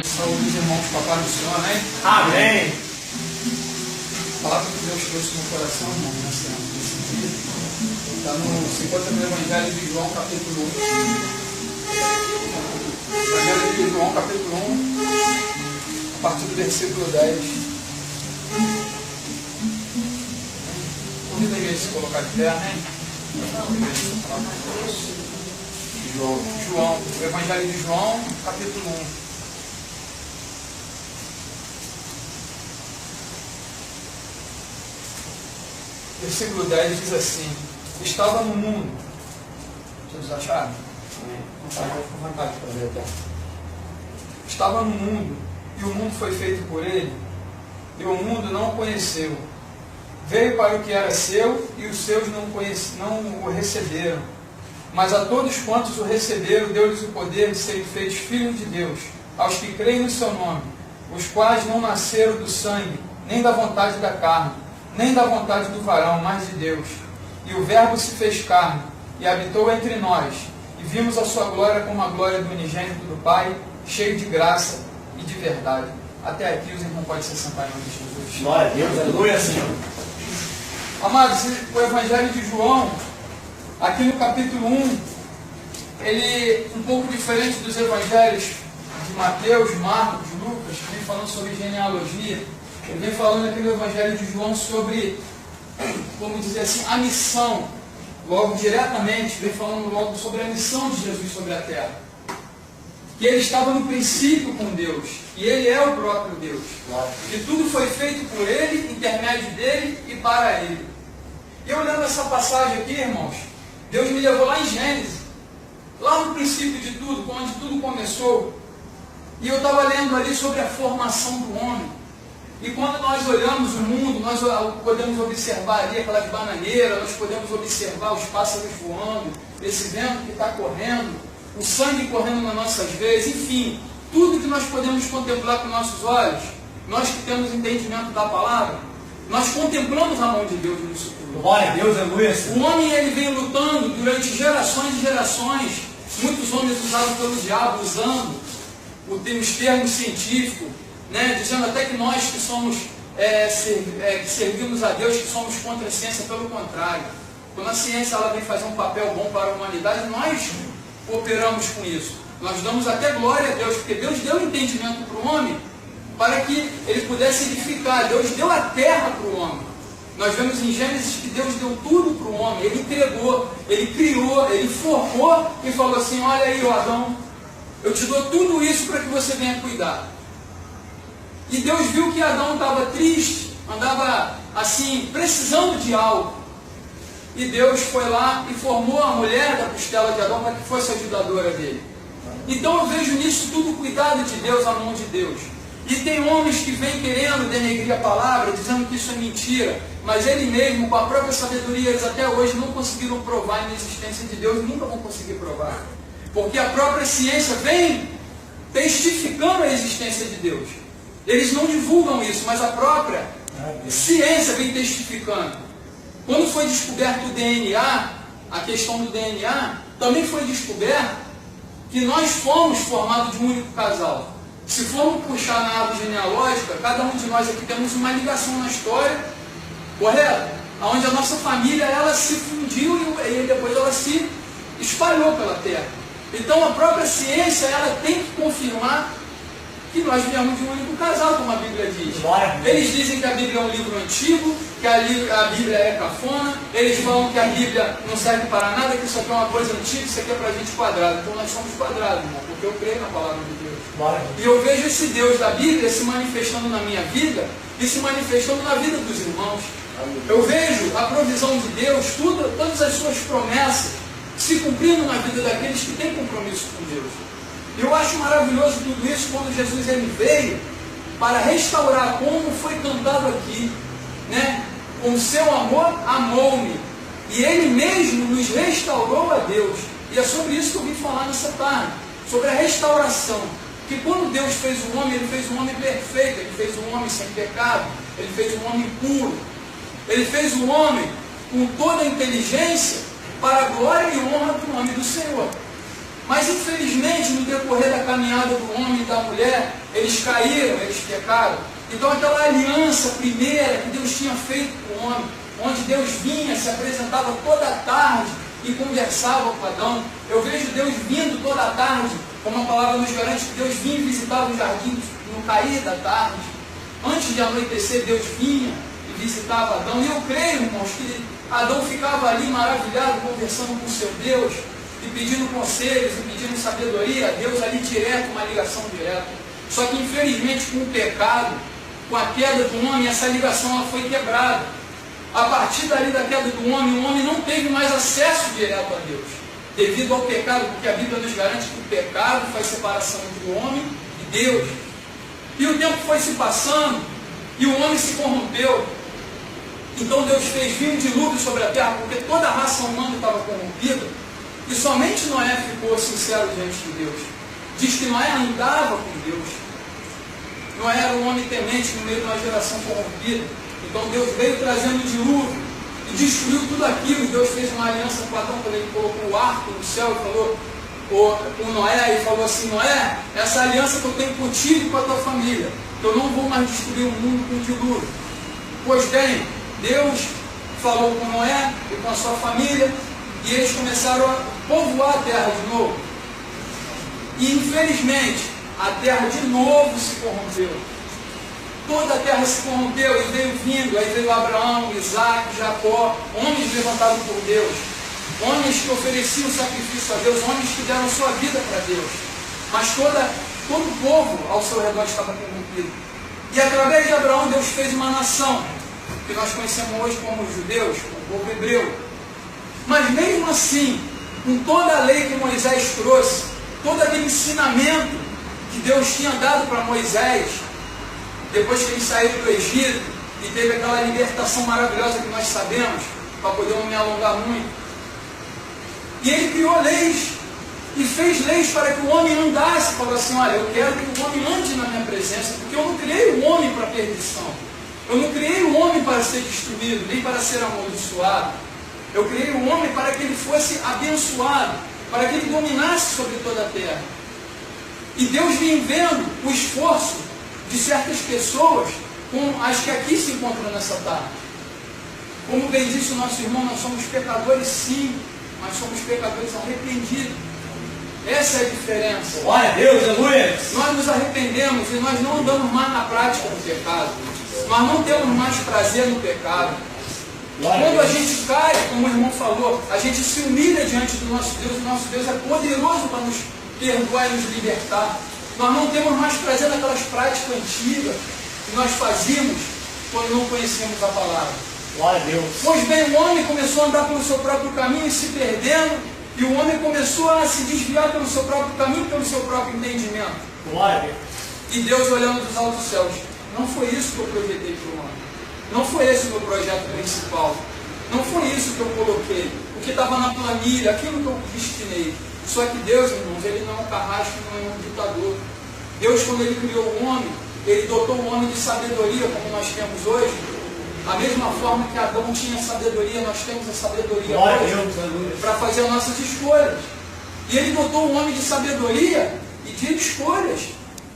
Saúde dos irmãos, papai do Senhor, amém? Amém. A palavra que Deus trouxe no coração, irmão, nesse dia, está no 50 Evangelho de João, capítulo 1. Evangelho de João, capítulo 1, a partir do versículo 10. Convido a igreja a se colocar de pé, amém? João, o Evangelho de João, capítulo 1. Versículo 10 diz assim: estava no mundo. Vocês acharam? Não está, com vontade para ler até. Estava no mundo, e o mundo foi feito por ele, e o mundo não o conheceu. Veio para o que era seu, e os seus não o receberam. Mas a todos quantos o receberam, deu-lhes o poder de serem feitos filhos de Deus, aos que creem no seu nome, os quais não nasceram do sangue, nem da vontade da carne, nem da vontade do varão, mas de Deus. E o Verbo se fez carne, e habitou entre nós, e vimos a sua glória como a glória do unigênito do Pai, cheio de graça e de verdade. Até aqui os irmãos podem se sentar em nome de Jesus. Glória a Deus, aleluia, Senhor. Amados, o Evangelho de João, aqui no capítulo 1, ele um pouco diferente dos Evangelhos de Mateus, Marcos, Lucas, que vem falando sobre genealogia. Ele vem falando aqui no Evangelho de João sobre, como dizer assim, a missão. Logo diretamente, vem falando logo sobre a missão de Jesus sobre a terra. Que ele estava no princípio com Deus, e ele é o próprio Deus. Que tudo foi feito por ele, intermédio dele e para ele. E eu olhando essa passagem aqui, irmãos, Deus me levou lá em Gênesis, lá no princípio de tudo, onde tudo começou. E eu estava lendo ali sobre a formação do homem. E quando nós olhamos o mundo, nós podemos observar ali aquelas bananeiras, nós podemos observar os pássaros voando, esse vento que está correndo, o sangue correndo nas nossas veias, enfim, tudo que nós podemos contemplar com nossos olhos, nós que temos entendimento da palavra, nós contemplamos a mão de Deus nisso tudo. Glória a Deus, aleluia. O homem ele vem lutando durante gerações e gerações, muitos homens usados pelo diabo, usando os termos científicos, né, dizendo até que nós que somos, que servimos a Deus, que somos contra a ciência, pelo contrário. Quando a ciência ela vem fazer um papel bom para a humanidade, nós operamos com isso. Nós damos até glória a Deus, porque Deus deu entendimento para o homem, para que ele pudesse edificar. Deus deu a terra para o homem. Nós vemos em Gênesis que Deus deu tudo para o homem. Ele entregou, ele criou, ele formou e falou assim: olha aí, Adão, eu te dou tudo isso para que você venha cuidar. E Deus viu que Adão estava triste, andava assim, precisando de algo. E Deus foi lá e formou a mulher da costela de Adão para que fosse ajudadora dele. Então eu vejo nisso tudo o cuidado de Deus, a mão de Deus. E tem homens que vêm querendo denegrir a palavra, dizendo que isso é mentira, mas ele mesmo, com a própria sabedoria, eles até hoje não conseguiram provar a inexistência de Deus, nunca vão conseguir provar. Porque a própria ciência vem testificando a existência de Deus. Eles não divulgam isso, mas a própria ciência vem testificando. Quando foi descoberto o DNA, a questão do DNA, também foi descoberto que nós fomos formados de um único casal. Se formos puxar na árvore genealógica, cada um de nós aqui temos uma ligação na história, correto? Onde a nossa família ela se fundiu e depois ela se espalhou pela terra. Então a própria ciência ela tem que confirmar que nós viemos de um único casal, como a Bíblia diz. Eles dizem que a Bíblia é um livro antigo, que a Bíblia é cafona, eles falam que a Bíblia não serve para nada, que isso aqui é uma coisa antiga, isso aqui é para a gente quadrado. Então nós somos quadrados, irmão, porque eu creio na palavra de Deus. E eu vejo esse Deus da Bíblia se manifestando na minha vida e se manifestando na vida dos irmãos. Eu vejo a provisão de Deus, todas as suas promessas se cumprindo na vida daqueles que têm compromisso com Deus. Eu acho maravilhoso tudo isso quando Jesus ele veio para restaurar, como foi cantado aqui, né? Com o seu amor amou-me, e ele mesmo nos restaurou a Deus. E é sobre isso que eu vim falar nessa tarde, sobre a restauração. Que quando Deus fez o homem, ele fez um homem perfeito, ele fez um homem sem pecado, ele fez um homem puro, ele fez um homem com toda a inteligência para a glória e honra do nome do Senhor. Mas infelizmente, no decorrer da caminhada do homem e da mulher, eles caíram, eles pecaram. Então aquela aliança primeira que Deus tinha feito com o homem, onde Deus vinha, se apresentava toda a tarde e conversava com Adão. Eu vejo Deus vindo toda a tarde, como a palavra nos garante, que Deus vinha e visitava o jardim no cair da tarde. Antes de anoitecer, Deus vinha e visitava Adão. E eu creio, irmãos, que Adão ficava ali maravilhado, conversando com seu Deus, e pedindo conselhos, e pedindo sabedoria. Deus ali direto, uma ligação direta. Só que infelizmente com o pecado, com a queda do homem, essa ligação ela foi quebrada. A partir dali da queda do homem, o homem não teve mais acesso direto a Deus, devido ao pecado, porque a Bíblia nos garante que o pecado faz separação entre o homem e Deus. E o tempo foi se passando, e o homem se corrompeu. Então Deus fez vir um dilúvio sobre a terra, porque toda a raça humana estava corrompida, e somente Noé ficou sincero diante de Deus. Diz que Noé andava com Deus. Noé era um homem temente no meio de uma geração corrompida. Então Deus veio trazendo o dilúvio e destruiu tudo aquilo. Deus fez uma aliança com Adão, quando ele colocou o arco no céu e falou com Noé, e falou assim: Noé, essa aliança que eu tenho contigo e com a tua família, eu não vou mais destruir o mundo com o dilúvio. Pois bem, Deus falou com Noé e com a sua família, e eles começaram a povoar a terra de novo. E infelizmente, a terra de novo se corrompeu. Toda a terra se corrompeu e veio vindo. Aí veio Abraão, Isaac, Jacó, homens levantados por Deus, homens que ofereciam sacrifício a Deus, homens que deram sua vida para Deus. Mas todo o povo ao seu redor estava corrompido. E através de Abraão, Deus fez uma nação, que nós conhecemos hoje como os judeus, o povo hebreu. Mas mesmo assim, com toda a lei que Moisés trouxe, todo aquele ensinamento que Deus tinha dado para Moisés, depois que eles saíram do Egito, e teve aquela libertação maravilhosa que nós sabemos, para poder não me alongar muito. E ele criou leis, e fez leis para que o homem andasse. Falou assim: olha, eu quero que o homem ande na minha presença, porque eu não criei o homem para perdição. Eu não criei o homem para ser destruído, nem para ser amaldiçoado. Eu criei o homem para que ele fosse abençoado, para que ele dominasse sobre toda a terra. E Deus vinha vendo o esforço de certas pessoas, como as que aqui se encontram nessa tarde. Como bem disse o nosso irmão, nós somos pecadores sim, mas somos pecadores arrependidos. Essa é a diferença. Glória a Deus, aleluia. Nós nos arrependemos e nós não andamos mais na prática do pecado. Nós não temos mais prazer no pecado. Quando a gente cai, como o irmão falou, a gente se humilha diante do nosso Deus. O nosso Deus é poderoso para nos perdoar e nos libertar. Nós não temos mais prazer naquelas práticas antigas que nós fazíamos quando não conhecemos a palavra. Glória a Deus. Pois bem, o homem começou a andar pelo seu próprio caminho e se perdendo, e o homem começou a se desviar pelo seu próprio caminho, pelo seu próprio entendimento. Glória a Deus. E Deus, olhando dos altos céus: não foi isso que eu projetei para o homem. Não foi esse o meu projeto principal. Não foi isso que eu coloquei. O que estava na planilha, aquilo que eu destinei. Só que Deus, irmãos, ele não é um carrasco, não é um ditador. Deus, quando ele criou o homem, ele dotou o homem de sabedoria, como nós temos hoje. A mesma forma que Adão tinha sabedoria, nós temos a sabedoria hoje para fazer as nossas escolhas. E ele dotou o homem de sabedoria e de escolhas.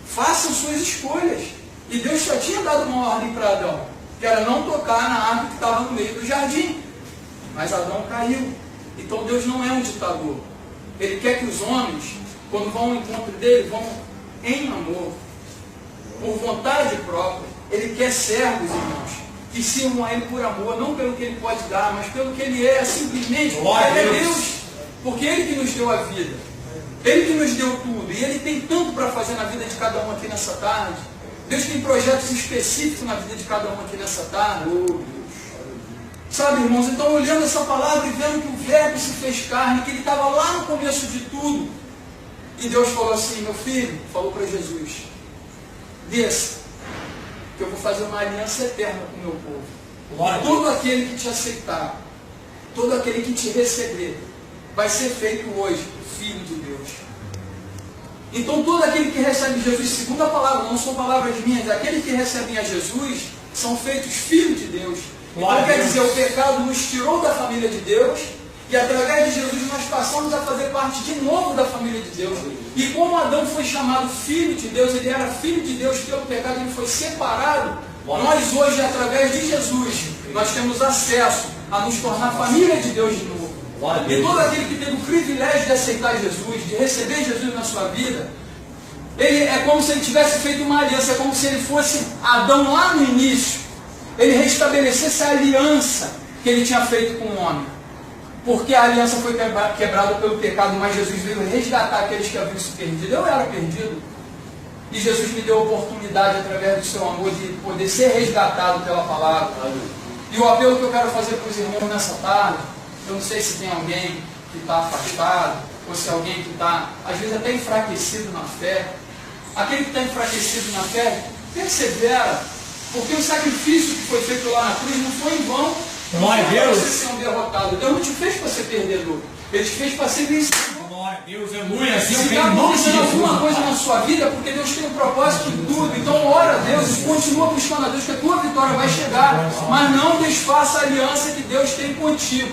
Façam suas escolhas. E Deus só tinha dado uma ordem para Adão, que era não tocar na árvore que estava no meio do jardim. Mas Adão caiu. Então Deus não é um ditador. Ele quer que os homens, quando vão ao encontro dele, vão em amor, por vontade própria. Ele quer servos, irmãos, que sirvam a ele por amor, não pelo que ele pode dar, mas pelo que ele é, simplesmente porque ele é Deus. Porque ele que nos deu a vida. Ele que nos deu tudo. E ele tem tanto para fazer na vida de cada um aqui nessa tarde. Deus tem projetos específicos na vida de cada um aqui nessa tarde. Sabe, irmãos, então olhando essa palavra e vendo que o verbo se fez carne, que ele estava lá no começo de tudo. E Deus falou assim: meu filho, falou para Jesus, desça, que eu vou fazer uma aliança eterna com o meu povo. E todo aquele que te aceitar, todo aquele que te receber, vai ser feito hoje filho de Deus. Então todo aquele que recebe Jesus, segundo a palavra, não são palavras minhas, aqueles que recebem a Jesus são feitos filhos de Deus. Então quer dizer, o pecado nos tirou da família de Deus, e E através de Jesus nós passamos a fazer parte de novo da família de Deus. E como Adão foi chamado filho de Deus, ele era filho de Deus pelo pecado, ele foi separado. Nós hoje, através de Jesus, nós temos acesso a nos tornar família de Deus de novo. E todo aquele que tem o privilégio de aceitar Jesus, de receber Jesus na sua vida, ele é como se ele tivesse feito uma aliança, é como se ele fosse Adão lá no início. Ele restabelecesse a aliança que ele tinha feito com o homem. Porque a aliança foi quebrada pelo pecado, mas Jesus veio resgatar aqueles que haviam se perdido. Eu era perdido. E Jesus me deu a oportunidade, através do seu amor, de poder ser resgatado pela palavra. E o apelo que eu quero fazer para os irmãos nessa tarde, eu não sei se tem alguém que está afastado, ou se alguém que está, às vezes, até enfraquecido na fé. Aquele que está enfraquecido na fé, persevera. Porque o sacrifício que foi feito lá na cruz não foi em vão. Não foi para você ser um derrotado. Deus não te fez para ser perdedor. Ele te fez para ser vencedor. Glória a Deus, aleluia. Se está acontecendo alguma coisa na sua vida, porque Deus tem um propósito em tudo. Então ora a Deus e continua buscando a Deus, que a tua vitória vai chegar. Mas não desfaça a aliança que Deus tem contigo.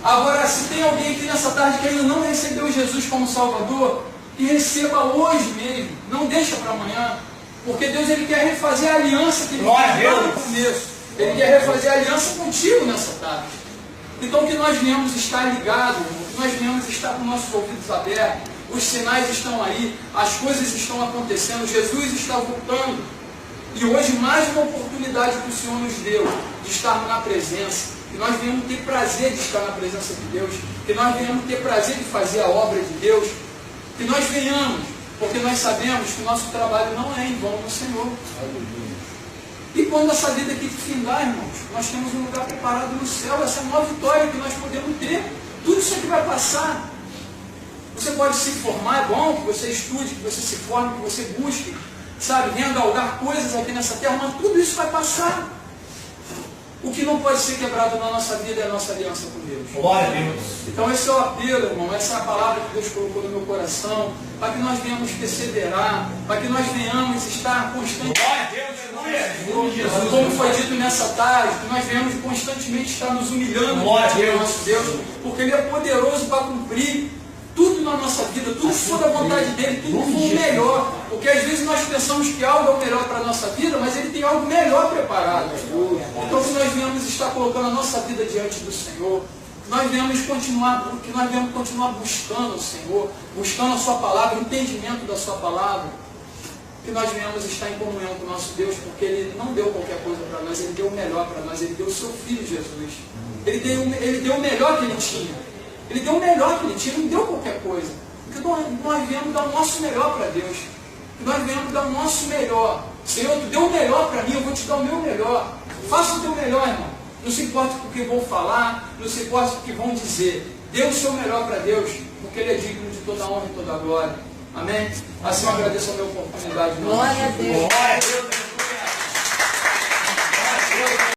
Agora, se tem alguém aqui nessa tarde que ainda não recebeu Jesus como Salvador, que receba hoje mesmo. Não deixa para amanhã. Porque Deus, ele quer refazer a aliança que ele fez lá no começo. Ele quer refazer a aliança contigo nessa tarde. Então que nós venhamos estar ligados, que nós venhamos estar com nossos ouvidos abertos. Os sinais estão aí, as coisas estão acontecendo, Jesus está voltando. E hoje mais uma oportunidade que o Senhor nos deu de estarmos na presença. Que nós venhamos ter prazer de estar na presença de Deus. Que nós venhamos ter prazer de fazer a obra de Deus. Que nós venhamos, porque nós sabemos que o nosso trabalho não é em vão no Senhor. E quando essa vida aqui findar, irmãos, nós temos um lugar preparado no céu, essa é a maior vitória que nós podemos ter. Tudo isso aqui vai passar. Você pode se formar, é bom que você estude, que você se forme, que você busque, sabe, venha galgar coisas aqui nessa terra, mas tudo isso vai passar. O que não pode ser quebrado na nossa vida é a nossa aliança com Deus. Glória a Deus. Então esse é o apelo, irmão, essa é a palavra que Deus colocou no meu coração, para que nós venhamos perseverar, para que nós venhamos estar constantemente. Glória a Deus, Jesus. Como foi dito nessa tarde, que nós venhamos constantemente estar nos humilhando diante do nosso Deus, porque Ele é poderoso para cumprir tudo na nossa vida, tudo for da vontade dEle, tudo for o melhor. Porque às vezes nós pensamos que algo é o melhor para a nossa vida, mas Ele tem algo melhor preparado. Então que nós venhamos estar colocando a nossa vida diante do Senhor, que nós venhamos continuar buscando o Senhor, buscando a Sua palavra, o entendimento da Sua palavra, que nós venhamos estar em comunhão com o nosso Deus, porque Ele não deu qualquer coisa para nós, Ele deu o melhor para nós, Ele deu o Seu Filho Jesus. Ele deu o melhor que Ele tinha. Ele deu o melhor que Ele tinha, não deu qualquer coisa. Porque nós viemos dar o nosso melhor para Deus. Nós viemos dar o nosso melhor. Senhor, Tu deu o melhor para mim, eu vou Te dar o meu melhor. Faça o Teu melhor, irmão. Não se importa com o que vão falar, não se importa com o que vão dizer. Dê o seu melhor para Deus, porque Ele é digno de toda a honra e toda a glória. Amém? Assim eu agradeço a minha oportunidade. Glória a Deus. Glória a Deus.